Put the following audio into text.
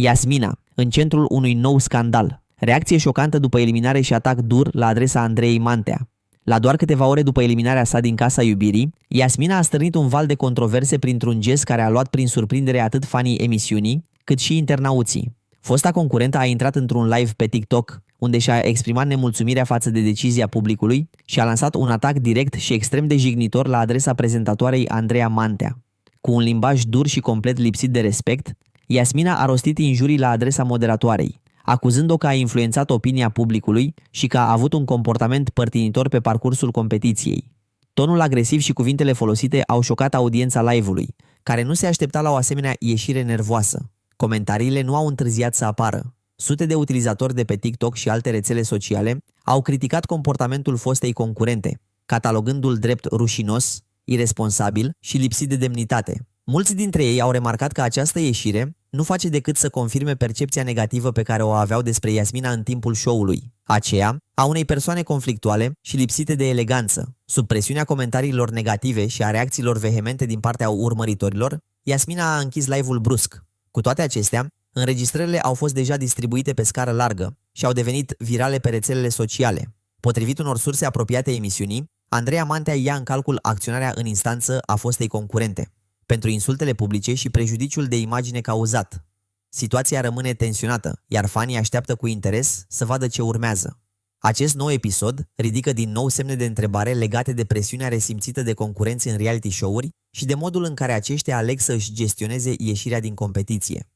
Yasmina, în centrul unui nou scandal. Reacție șocantă după eliminare și atac dur la adresa Andreei Mantea. La doar câteva ore după eliminarea sa din Casa Iubirii, Yasmina a stârnit un val de controverse printr-un gest care a luat prin surprindere atât fanii emisiunii, cât și internauții. Fosta concurentă a intrat într-un live pe TikTok, unde și-a exprimat nemulțumirea față de decizia publicului și a lansat un atac direct și extrem de jignitor la adresa prezentatoarei Andreea Mantea. Cu un limbaj dur și complet lipsit de respect, Yasmina a rostit injurii la adresa moderatoarei, acuzând-o că a influențat opinia publicului și că a avut un comportament părtinitor pe parcursul competiției. Tonul agresiv și cuvintele folosite au șocat audiența live-ului, care nu se aștepta la o asemenea ieșire nervoasă. Comentariile nu au întârziat să apară. Sute de utilizatori de pe TikTok și alte rețele sociale au criticat comportamentul fostei concurente, catalogându-l drept rușinos, iresponsabil și lipsit de demnitate. Mulți dintre ei au remarcat că această ieșire nu face decât să confirme percepția negativă pe care o aveau despre Yasmina în timpul show-ului, aceea a unei persoane conflictuale și lipsite de eleganță. Sub presiunea comentariilor negative și a reacțiilor vehemente din partea urmăritorilor, Yasmina a închis live-ul brusc. Cu toate acestea, înregistrările au fost deja distribuite pe scară largă și au devenit virale pe rețelele sociale. Potrivit unor surse apropiate emisiunii, Andreea Mantea ia în calcul acționarea în instanță a fostei concurente pentru insultele publice și prejudiciul de imagine cauzat. Situația rămâne tensionată, iar fanii așteaptă cu interes să vadă ce urmează. Acest nou episod ridică din nou semne de întrebare legate de presiunea resimțită de concurenți în reality show-uri și de modul în care aceștia aleg să își gestioneze ieșirea din competiție.